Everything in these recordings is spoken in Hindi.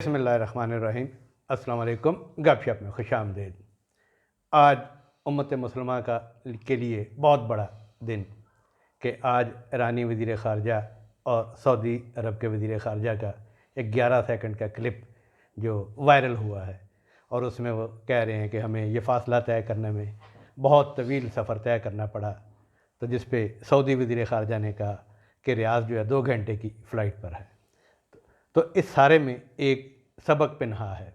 बिस्मिल्लाहिर्रहमानिर्रहीम। अस्सलाम वालेकुम। गपशप में खुशामदीद। आज उम्मत मुसलमा के लिए बहुत बड़ा दिन कि आज ईरानी वज़ीर ख़ारजा और सऊदी अरब के वज़ीर ख़ारजा का एक 11 सेकंड का क्लिप जो वायरल हुआ है और उसमें वो कह रहे हैं कि हमें ये फ़ासला तय करने में बहुत तवील सफ़र तय करना पड़ा, तो जिस पे सऊदी वज़ीर ख़ारजा ने कहा कि रियाज़ जो है 2 घंटे की फ़्लाइट पर है। तो इस सारे में एक सबक पिन्हा है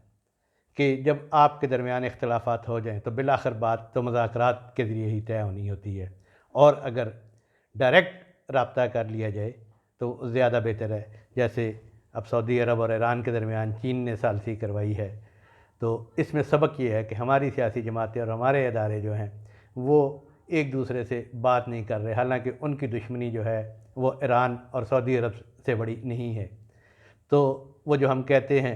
कि जब आपके दरमियान इख्तलाफात हो जाएं तो बिलाखिर बात तो मुज़ाकरात के ज़रिए ही तय होनी होती है, और अगर डायरेक्ट रब्ता कर लिया जाए तो ज़्यादा बेहतर है। जैसे अब सऊदी अरब और ईरान के दरमियान चीन ने सालसी करवाई है, तो इसमें सबक ये है कि हमारी सियासी जमातें और हमारे इदारे जो हैं वो एक दूसरे से बात नहीं कर रहे, हालांकि उनकी दुश्मनी जो है वो ईरान और सऊदी अरब से बड़ी नहीं है। तो वो जो हम कहते हैं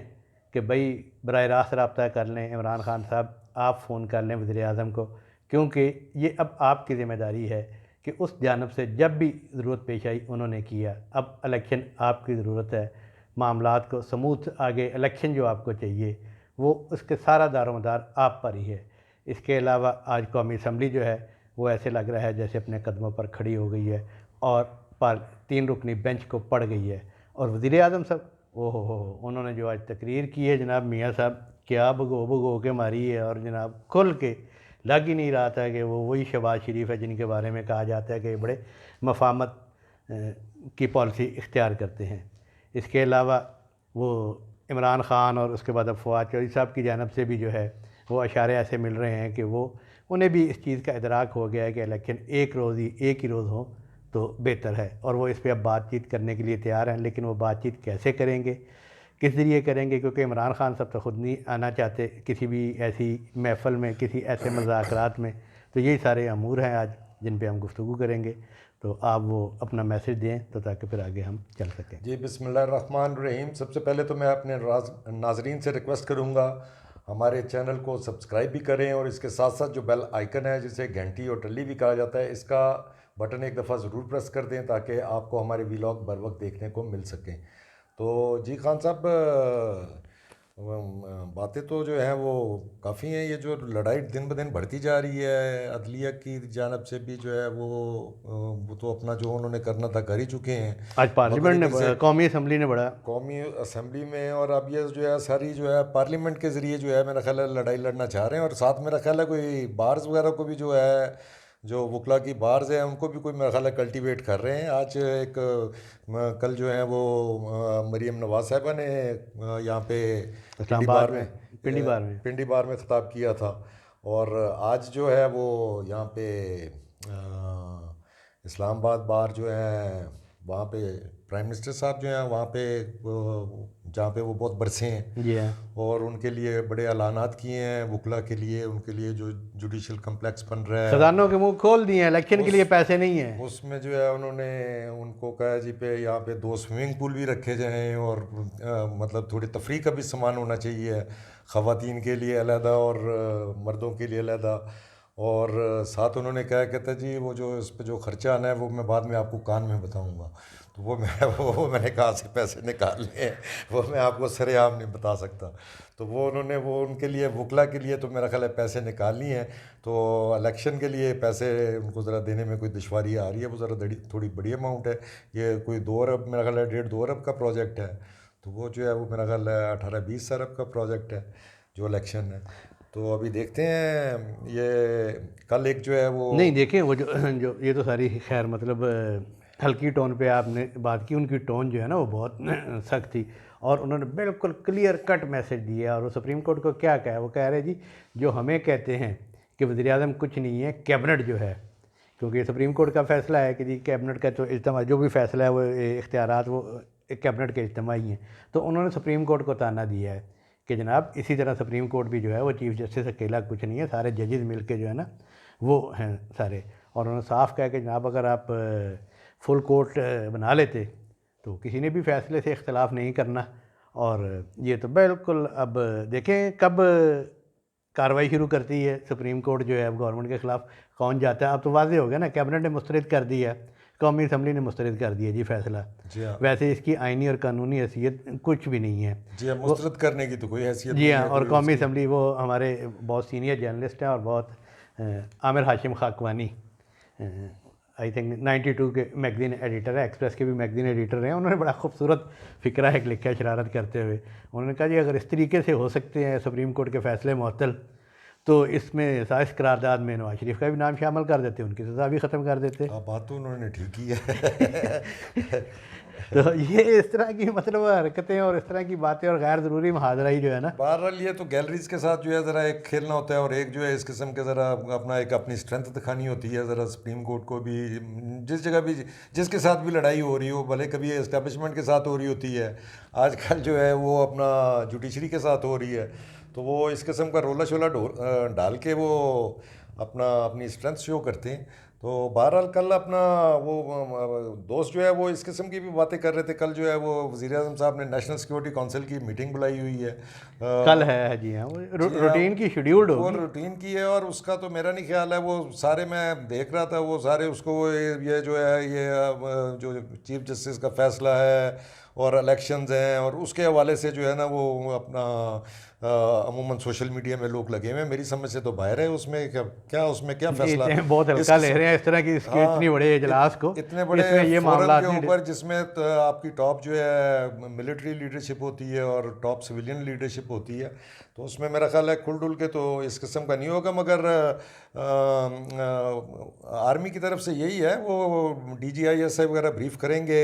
कि भाई बराह रास्त रब्ता कर लें इमरान ख़ान साहब, आप फ़ोन कर लें वज़ीर आज़म को, क्योंकि ये अब आपकी ज़िम्मेदारी है कि उस जानब से जब भी ज़रूरत पेश आई उन्होंने किया। अब इलेक्शन आपकी ज़रूरत है, मामलात को स्मूथ आगे इलेक्शन जो आपको चाहिए वो उसके सारा दारोमदार आप पर ही है। इसके अलावा आज कौमी असम्बली जो है वो ऐसे लग रहा है जैसे अपने कदमों पर खड़ी हो गई है और 3 रुकनी बेंच को पड़ गई है। और वज़ीर आज़म साहब, ओहो हो, उन्होंने जो आज तकरीर की है जनाब, मियाँ साहब क्या भगो भगो के मारी है, और जनाब खुल के लग ही नहीं रहा था कि वो वही शहबाज शरीफ है जिनके बारे में कहा जाता है कि बड़े मफामत की पॉलिसी इख्तियार करते हैं। इसके अलावा वो इमरान ख़ान और उसके बाद अब फवाद चौधरी साहब की जानब से भी जो है वो इशारे ऐसे मिल रहे हैं कि वो उन्हें भी इस चीज़ का इदराक हो गया है कि इलेक्शन एक ही रोज़ हो तो बेहतर है, और वो इस पर अब बातचीत करने के लिए तैयार हैं। लेकिन वो बातचीत कैसे करेंगे, किस ज़रिए करेंगे, क्योंकि इमरान ख़ान साहब तो ख़ुद नहीं आना चाहते किसी भी ऐसी महफ़िल में, किसी ऐसे मुज़ाकरात में। तो यही सारे अमूर हैं आज जिन पे हम गुफ्तगू करेंगे। तो आप वो अपना मैसेज दें तो ताकि फिर आगे हम चल सकें। जी बिस्मिल्लाहिर्रहमानिर्रहीम। सबसे पहले तो मैं अपने नाजरीन से रिक्वेस्ट करूंगा हमारे चैनल को सब्सक्राइब भी करें, और इसके साथ साथ जो बेल आइकन है जिसे घंटी और टल्ली भी कहा जाता है, इसका बटन एक दफ़ा ज़रूर प्रेस कर दें ताकि आपको हमारे वीलॉग बर वक्त देखने को मिल सकें। तो जी खान साहब, बातें तो जो है वो काफ़ी हैं। ये जो लड़ाई दिन ब दिन बढ़ती जा रही है, अदलिया की जानब से भी जो है वो तो अपना जो उन्होंने करना था कर ही चुके हैं आज पार्लियामेंट बखूबी से ने, कौमी असम्बली ने बड़ा कौमी असम्बली में। और अब ये जो है सारी जो है पार्लियामेंट के ज़रिए जो है मेरा ख्याल है लड़ाई लड़ना चाह रहे हैं, और साथ मेरा ख्याल है कोई बार्स वगैरह को भी जो है, जो वकला की बार्स हैं उनको भी कोई मेरा ख्याल है कल्टीवेट कर रहे हैं। आज एक कल जो है वो मरीम नवाज साहिबा ने यहाँ पे पिंडी इस्लामाबाद बार में में, पिंडी बार में। पिंडी बार में ख़िताब किया था। और आज जो है वो यहाँ पे इस्लामाबाद बार जो है वहाँ पे प्राइम मिनिस्टर साहब जो हैं वहाँ पे जहाँ पे वो बहुत बरसे हैं, जी हाँ। और उनके लिए बड़े ऐलानात किए हैं वकला के लिए, उनके लिए जो जुडिशल कम्प्लेक्स बन रहा है खजानों के मुंह खोल दिए हैं, इलेक्शन के लिए उस पैसे नहीं हैं। उसमें जो है उन्होंने उनको कहा जी पे यहाँ पे 2 स्विमिंग पूल भी रखे जाएं, और मतलब थोड़ी तफरीह का भी सामान होना चाहिए, ख़वातीन के लिए अलहदा और मर्दों के लिए अलहदा। और साथ उन्होंने कहा कहता जी वो जो इस पे जो ख़र्चा आना है वो मैं बाद में आपको कान में बताऊंगा। तो मैंने कहा से पैसे निकाल लिए, वो मैं आपको सरेआम नहीं बता सकता। तो वो उन्होंने वो उनके लिए वकला के लिए तो मेरा ख्याल है पैसे निकाल लिए हैं। तो इलेक्शन के लिए पैसे उनको ज़रा देने में कोई दुश्वारी आ रही है, वो ज़रा थोड़ी बड़ी अमाउंट है। ये कोई 2 अरब मेरा ख्याल है 1.5-2 अरब का प्रोजेक्ट है। तो वो जो है वो मेरा ख्याल है 18-20 अरब का प्रोजेक्ट है जो इलेक्शन है। तो अभी देखते हैं ये कल एक जो है वो नहीं देखें वो जो जो ये तो सारी खैर मतलब हल्की टोन पे आपने बात की, उनकी टोन जो है ना वो बहुत सख्त थी, और उन्होंने बिल्कुल क्लियर कट मैसेज दिया। और वो सुप्रीम कोर्ट को क्या कहा, वो कह रहे जी जो हमें कहते हैं कि वज़ीर आज़म कुछ नहीं है, कैबिनेट जो है, क्योंकि सुप्रीम कोर्ट का फैसला है कि जी कैबिनेट का तो इज्तिमा जो भी फैसला है वो इख्तियारात वो एक कैबिनेट के इज्तिमा ही हैं। तो उन्होंने सुप्रीम कोर्ट को ताना दिया है कि जनाब इसी तरह सुप्रीम कोर्ट भी जो है वो चीफ़ जस्टिस अकेला कुछ नहीं है, सारे जजेस मिल के जो है ना वो हैं सारे। और उन्होंने साफ कहा कि जनाब अगर आप फुल कोर्ट बना लेते तो किसी ने भी फैसले से इख्तलाफ नहीं करना। और ये तो बिल्कुल अब देखें कब कार्रवाई शुरू करती है सुप्रीम कोर्ट जो है अब गवर्नमेंट के ख़िलाफ़ कौन जाता है। अब तो वाज़ेह हो गया ना, कैबिनेट ने मुस्तरद कर दिया, कौमी असम्बली ने मुस्तरद कर दिया जी फैसला। जी हाँ। वैसे इसकी आइनी और कानूनी हैसियत कुछ भी नहीं है। जी हाँ, मुस्तरद करने की तो कोई हैसियत जी नहीं हाँ, है और कोई कौमी उसकी। असम्बली वो हमारे बहुत सीनियर जर्नलिस्ट हैं और बहुत आमिर हाशिम खाकवानी आई थिंक 92 के मैगज़ीन एडिटर है, एक्सप्रेस के भी मैगज़ीन एडिटर हैं। उन्होंने बड़ा खूबसूरत फ़िक्रा एक लिखा है शरारत करते हुए। उन्होंने कहा जी अगर इस तरीके से हो सकते हैं सुप्रीम कोर्ट के फ़ैसले मुअत्तल, तो इसमें साजिश करारदाद में नवाज शरीफ का भी नाम शामिल कर देते, उनकी सज़ा भी ख़त्म कर देते। हाँ, बात तो उन्होंने ठीक ही है। तो ये इस तरह की मतलब हरकतें और इस तरह की बातें और गैर ज़रूरी मुहाजरा ही जो है ना। बहरहाल ये तो गैलरीज के साथ जो है ज़रा एक खेलना होता है, और एक जो है इस किस्म के ज़रा अपना एक अपनी स्ट्रेंथ दिखानी होती है ज़रा सुप्रीम कोर्ट को भी। जिस जगह भी जिसके साथ भी लड़ाई हो रही हो, भले कभी एस्टेब्लिशमेंट के साथ हो रही होती है, आजकल जो है वो अपना जुडिशरी के साथ हो रही है, तो वो इस किस्म का रोला शोला डाल के वो अपनी स्ट्रेंथ शो करते हैं। तो बहरहाल कल अपना वो दोस्त जो है वो इस किस्म की भी बातें कर रहे थे। कल जो है वो वज़ीर आज़म साहब ने नेशनल सिक्योरिटी काउंसिल की मीटिंग बुलाई हुई है। कल है जी हाँ, वो जी हाँ, रूटीन की शेड्यूल्ड वो होगी। रूटीन की है, और उसका तो मेरा नहीं ख्याल है। वो सारे मैं देख रहा था, वो सारे उसको ये जो है ये जो चीफ जस्टिस का फैसला है और इलेक्शंस हैं, और उसके हवाले से जो है ना वो अपना अमूमन सोशल मीडिया में लोग लगे हुए हैं। मेरी समझ से तो बाहर है उसमें क्या उसमें क्या फैसला बहुत इस हल्का ले रहे हैं इस तरह की इसकी हाँ, इतनी बड़े इजलास को, इतने बड़े इसमें ये फोरम मामला के ऊपर जिसमें तो आपकी टॉप जो है मिलिट्री लीडरशिप होती है और टॉप सिविलियन लीडरशिप होती है, तो उसमें मेरा ख्याल है खुल डुल के तो इस किस्म का नहीं होगा। मगर आर्मी की तरफ से यही है, वो DGIS वगैरह ब्रीफ करेंगे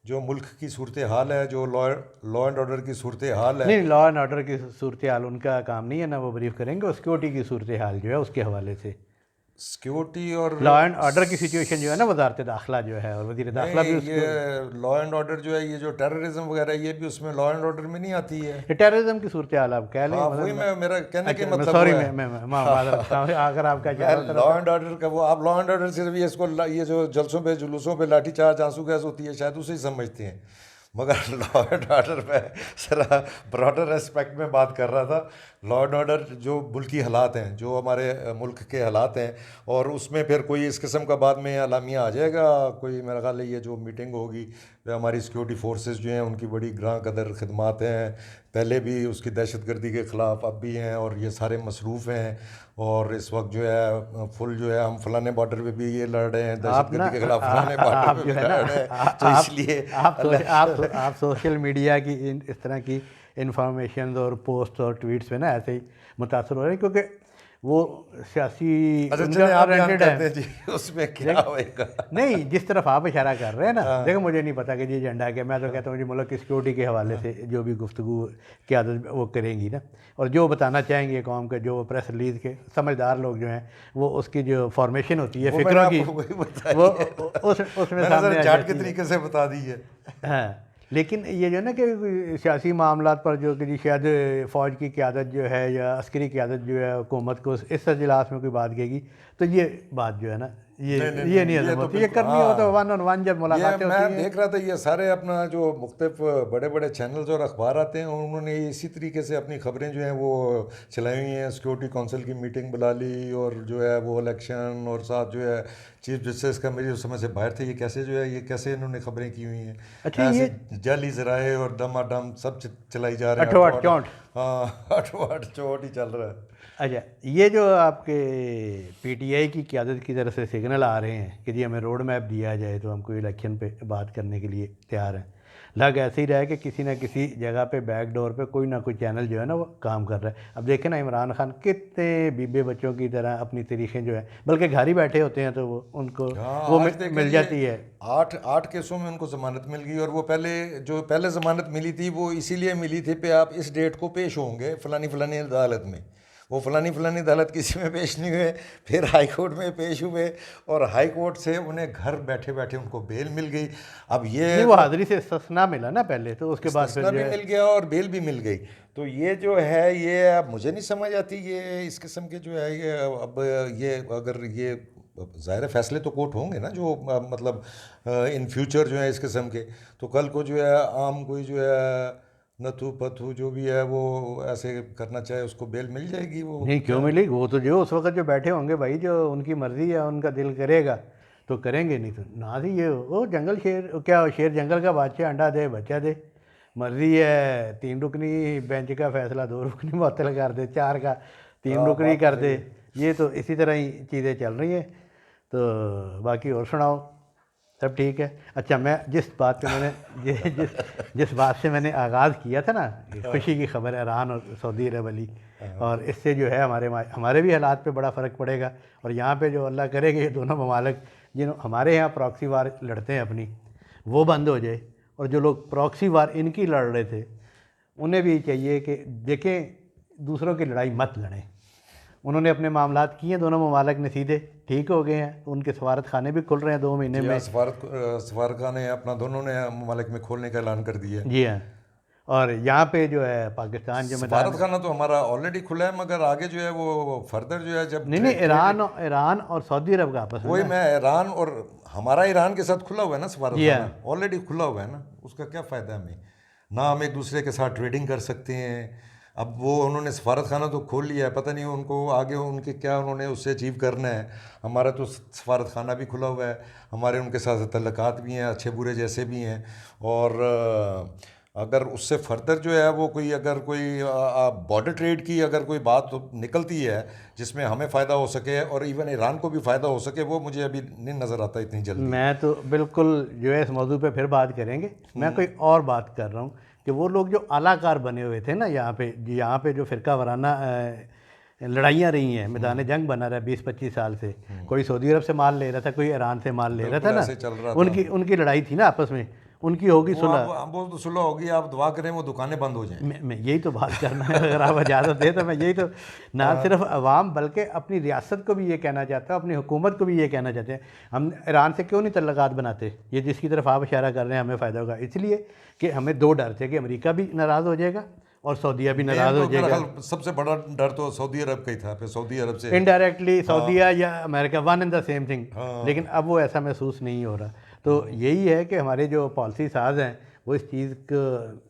जो मुल्क की सूरत हाल है, जो लॉ एंड ऑर्डर की सूरत हाल है। नहीं, लॉ एंड ऑर्डर की सूरत हाल उनका काम नहीं है ना, वो ब्रीफ करेंगे। और सिक्योरिटी की सूरत हाल जो है उसके हवाले से सिक्योरिटी और लॉ एंड ऑर्डर की सिचुएशन जो है ना, वजारत दाखिला जो है और वजीर दाखिला भी नहीं, ये लॉ एंड ऑर्डर जो है, ये जो टेररिज्म वगैरह, ये भी उसमें लॉ एंड ऑर्डर में नहीं आती है। टेररिज्म की सूरत हाल आप कह लें। हाँ, वही मेरा कहने के मतलब सॉरी, वो है। मैं माजरत करता हूं, अगर आपका लॉ एंड ऑर्डर का वो आप लॉ एंड ऑर्डर सिर्फ ये इसको ये जो जलसों पे जुलूसों पे लाठीचार्ज आंसू गैस होती है शायद उसे ही समझते हैं, मगर लॉ एंड ऑर्डर पे जरा ब्रॉडर एस्पेक्ट में बात कर रहा था। लॉ एंड ऑर्डर जो मुल्की हालात हैं, जो हमारे मुल्क के हालात हैं, और उसमें फिर कोई इस किस्म का बाद में अलामिया आ जाएगा कोई। मेरा ख्याल है ये जो मीटिंग होगी, हमारी सिक्योरिटी फोर्सेस जो हैं उनकी बड़ी ग्रां कदर खिदमात हैं, पहले भी उसकी दहशतगर्दी के ख़िलाफ़ अब भी हैं, और ये सारे मसरूफ़ हैं। और इस वक्त जो है फुल जो है हम फलाने बॉर्डर पे भी ये लड़ रहे हैं दहशतगर्दी के खिलाफ, फलाने बॉर्डर पे भी लड़ रहे हैं, तो इसलिए आप सोशल मीडिया की इस तरह की इंफॉर्मेशन और पोस्ट और ट्वीट्स पे ना ऐसे ही मुतासर हो रहे हैं, क्योंकि वो सियासी ओरिएंटेड है जी, उसमें क्या होएगा। नहीं, जिस तरफ आप इशारा कर रहे हैं ना, देखो मुझे नहीं पता कि जी एजेंडा क्या। मैं तो कहता हूँ जी मुल्क की सिक्योरिटी के हवाले से जो भी गुफ्तगू की आदत वो करेंगी ना, और जो बताना चाहेंगे कौम के, जो प्रेस रिलीज के समझदार लोग जो हैं, वो उसकी जो फॉर्मेशन होती है फिक्रों की, वो उसमें सामने चार्ट के तरीके से बता दी है। हाँ, लेकिन ये जो है ना कि सियासी मामलात पर जो कि जी शायद फ़ौज की क़यादत जो है या अस्करी क़यादत जो है हुकूमत को इस इजलास में कोई बात कहेगी, तो ये बात जो है ना ये नहीं हजम होती, ये करनी हो तो 1 on 1 जब मुलाकातें होती हैं। मैं देख रहा था ये सारे अपना जो मुख्तलिफ बड़े बड़े चैनल्स और अखबार आते हैं, उन्होंने इसी तरीके से अपनी खबरें जो हैं वो चलाई हुई हैं। सिक्योरिटी काउंसिल की मीटिंग बुला ली, और जो है वो इलेक्शन, और साथ जो है चीफ जस्टिस का मेरी उस समय से बाहर थे। ये कैसे जो है ये कैसे इन्होंने खबरें की हुई हैं, अच्छा, ये जाली ज़राए और दमादम सब चलाई जा रहे हैं। अठवाट चौंठ, हाँ, अठवाट चौंठ ही चल रहा है। अच्छा, ये जो आपके PTI की क़यादत की तरफ से सिग्नल आ रहे हैं कि जी हमें रोड मैप दिया जाए तो हम कोई इलेक्शन पे बात करने के लिए तैयार हैं, लग ऐसे ही रहा है कि किसी न किसी जगह पे बैक डोर पे कोई ना कोई चैनल जो है ना वो काम कर रहा है। अब देखें ना, इमरान खान कितने बीबे बच्चों की तरह अपनी तरीक़ें जो है, बल्कि घर ही बैठे होते हैं तो वो उनको वो मिल जाती है। 8 केसों में उनको ज़मानत मिल गई, और वो पहले ज़मानत मिली थी वो इसीलिए मिली थी पे आप इस डेट को पेश होंगे फ़लानी अदालत में। वो फ़लानी अदालत किसी में पेश नहीं हुए, फिर हाई कोर्ट में पेश हुए, और हाई कोर्ट से उन्हें घर बैठे बैठे उनको बेल मिल गई। अब ये वो हाज़िरी से इस्तिस्ना मिला ना पहले, तो उसके बाद इस्तिस्ना भी मिल गया और बेल भी मिल गई। तो ये जो है ये अब मुझे नहीं समझ आती ये इस किस्म के जो है ये अब ये अगर ये ज़ाहिर फैसले तो कोर्ट होंगे ना जो मतलब इन फ्यूचर जो है इस किस्म के, तो कल को जो है आम कोई जो है नथु पथु जो भी है वो ऐसे करना चाहे उसको बेल मिल जाएगी। वो नहीं, क्यों मिलेगी? वो तो जो उस वक्त जो बैठे होंगे भाई, जो उनकी मर्ज़ी है, उनका दिल करेगा तो करेंगे, नहीं तो ना ही ये वो जंगल शेर क्या, शेर जंगल का बादशाह, अंडा दे बच्चा दे, मर्जी है 3 रुकनी बेंच का फैसला 2 रुकनी मुअत्तल कर दे, 4 का 3 रुकनी कर दे। ये तो इसी तरह ही चीज़ें चल रही हैं। तो बाकी और सुनाओ, सब ठीक है? अच्छा, मैं जिस बात पे मैंने जिस बात से मैंने आगाज़ किया था ना, खुशी की खबर ईरान और सऊदी अरब वाली, और इससे जो है हमारे भी हालात पे बड़ा फ़र्क पड़ेगा। और यहाँ पे जो अल्लाह करे कि ये दोनों ममालिक जिन हमारे यहाँ प्रॉक्सी वार लड़ते हैं अपनी, वो बंद हो जाए, और जो लोग प्रॉक्सी वार इनकी लड़ रहे थे उन्हें भी चाहिए कि देखें दूसरों की लड़ाई मत लड़ें। उन्होंने अपने मामलात किए, दोनों ममालिक ने सीधे ठीक हो गए हैं, उनके सफारत खाने भी खुल रहे हैं 2 महीने में। सफारतखाने अपना दोनों ने ममालिक में खोलने का ऐलान कर दिया है। जी हाँ। और यहाँ पे जो है पाकिस्तान जो सफारत खाना तो हमारा ऑलरेडी खुला है, मगर आगे जो है वो फर्दर जो है जब नहीं ईरान और सऊदी अरब का आपस में, वही मैं ईरान और हमारा ईरान के साथ खुला हुआ है ना सफारत खाना, ऑलरेडी खुला हुआ है ना, उसका क्या फ़ायदा हमें ना, हम एक दूसरे के साथ ट्रेडिंग कर सकते हैं। अब वो उन्होंने सफारत खाना तो खोल लिया है, पता नहीं उनको आगे उनके क्या उन्होंने उससे अचीव करना है। हमारा तो सफारत खाना भी खुला हुआ है, हमारे उनके साथ तल्लुकात भी हैं, अच्छे बुरे जैसे भी हैं। और अगर उससे फर्दर जो है वो कोई अगर कोई बॉर्डर ट्रेड की अगर कोई बात निकलती है जिसमें हमें फ़ायदा हो सके और इवन ईरान को भी फ़ायदा हो सके, वो मुझे अभी नहीं नज़र आता इतनी जल्दी। मैं तो बिल्कुल जो है इस मौजू पे फिर बात करेंगे। मैं कोई और बात कर रहा हूँ कि वो लोग जो आलाकार बने हुए थे ना यहाँ पे जो फ़िरका वाराना लड़ाइयाँ रही हैं, मैदान जंग बना रहा है 20-25 साल से, कोई सऊदी अरब से माल ले रहा था, कोई ईरान से माल ले रहा था ना, उनकी लड़ाई थी ना आपस में, उनकी होगी सुलह। वो तो सुलह होगी, आप दुआ करें वो दुकानें बंद हो जाएं। मैं यही तो बात करना है, अगर आप इजाज़त दें तो मैं यही तो ना सिर्फ अवाम बल्कि अपनी रियासत को भी ये कहना चाहता हूँ, अपनी हुकूमत को भी ये कहना चाहते हैं, हम ईरान से क्यों नहीं तल्लुकात बनाते, ये जिसकी तरफ आप इशारा कर रहे हैं हमें फ़ायदा होगा। इसलिए कि हमें 2 डर थे कि अमेरिका भी नाराज़ हो जाएगा और सऊदीया भी नाराज़ हो जाएगा। सबसे बड़ा डर तो सऊदी अरब का ही था, फिर सऊदी अरब से इनडायरेक्टली सऊदीया या America, one and the same thing. लेकिन अब वो ऐसा महसूस नहीं हो रहा। तो यही है कि हमारे जो पॉलिसी साज हैं वो इस चीज़ को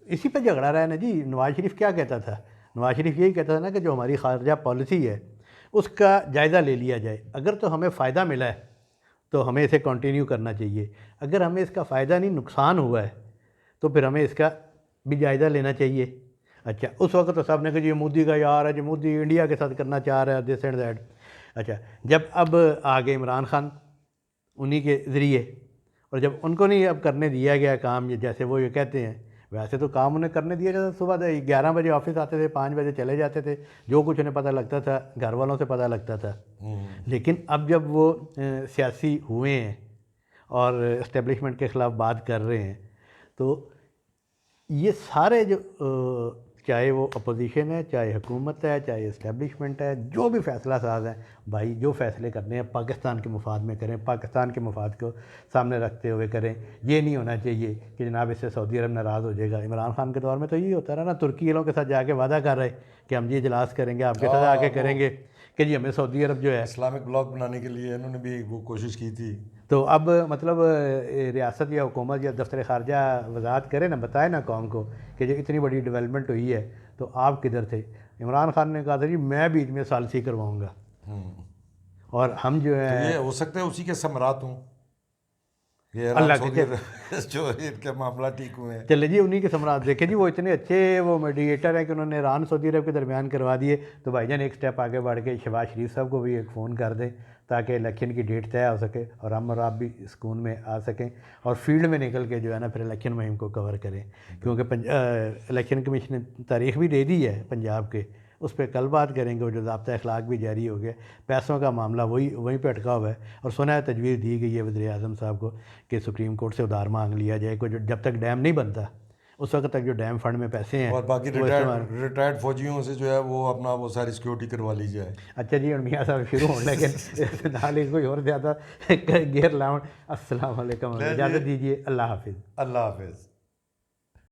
इसी पे झगड़ा रहा है ना जी। नवाज शरीफ क्या कहता था? नवाज शरीफ यही कहता था ना कि जो हमारी खारजा पॉलिसी है उसका जायज़ा ले लिया जाए, अगर तो हमें फ़ायदा मिला है तो हमें इसे कंटिन्यू करना चाहिए, अगर हमें इसका फ़ायदा नहीं नुकसान हुआ है तो फिर हमें इसका भी जायज़ा लेना चाहिए। अच्छा, उस वक्त तो सब ने कहा जी मोदी का यार है, जो मोदी इंडिया के साथ करना चाह रहा है दिस एंड दैट। अच्छा, जब अब आ गए इमरान खान उन्हीं के ज़रिए, और जब उनको नहीं अब करने दिया गया काम, ये जैसे वो ये कहते हैं, वैसे तो काम उन्हें करने दिया जाता। सुबह 11 बजे ऑफिस आते थे, 5 बजे चले जाते थे, जो कुछ उन्हें पता लगता था घर वालों से पता लगता था। लेकिन अब जब वो सियासी हुए हैं और इस्टेब्लिशमेंट के ख़िलाफ़ बात कर रहे हैं, तो ये सारे जो चाहे वो अपोजिशन है, चाहे हुकूमत है, चाहे इस्टेब्लिशमेंट है, जो भी फ़ैसला साज है भाई, जो फ़ैसले करने हैं पाकिस्तान के मुफाद में करें, पाकिस्तान के मुफाद को सामने रखते हुए करें। ये नहीं होना चाहिए कि जनाब इससे सऊदी अरब नाराज़ हो जाएगा। इमरान खान के दौर में तो यही होता रहा ना, तुर्की वालों के साथ जाके वादा कर रहे कि हम जी इजलास करेंगे, आपके साथ आके करेंगे कि जी हमें सऊदी अरब जो है इस्लामिक ब्लॉक बनाने के लिए इन्होंने भी वो कोशिश की थी। तो अब मतलब रियासत या हुकूमत या दफ्तर ख़ारजा वजाहत करे ना, बताए ना कौम को कि जो इतनी बड़ी डेवलपमेंट हुई है तो आप किधर थे। इमरान खान ने कहा था जी मैं बीच में सालसी करवाऊँगा, और हम जो है तो ये हो सकता है उसी के समरात हूँ, ये अल्लाह के जो इनके मामला ठीक हुए हैं। चले जी उन्हीं के सम्राट देखे जी, वो इतने अच्छे वो मीडिएटर हैं कि उन्होंने ईरान सऊदी अरब के दरमियान करवा दिए। तो भाईजान एक स्टेप आगे बढ़ के शहबाज शरीफ साहब को भी एक फ़ोन कर दें ताकि इलेक्शन की डेट तय हो सके और हम और आप भी सुकून में आ सकें और फील्ड में निकल के जो है ना फिर इलेक्शन मुहिम को कवर करें। क्योंकि इलेक्शन कमीशन ने तारीख भी दे दी है पंजाब के, उस पर कल बात करेंगे। और जो ज़ाब्ता अखलाक भी जारी हो गया, पैसों का मामला वहीं पे अटका हुआ है। और सुना है तजवीज़ दी गई है वज़ीर-ए-आज़म साहब को कि सुप्रीम कोर्ट से उधार मांग लिया जाए, को जब तक डैम नहीं बनता उस वक्त तक जो डैम फंड में पैसे हैं और बाकी रिटायर्ड फौजियों से जो है वो अपना वो सारी सिक्योरिटी करवा ली जाए। अच्छा जी, और मियाँ साहब शुरू होने लेकिन नाल ही कोई और ज़्यादा गेयर लाउंड। अस्सलाम वालेकुम, इजाज़त दीजिए, अल्लाह हाफिज़। अल्लाह हाफिज़।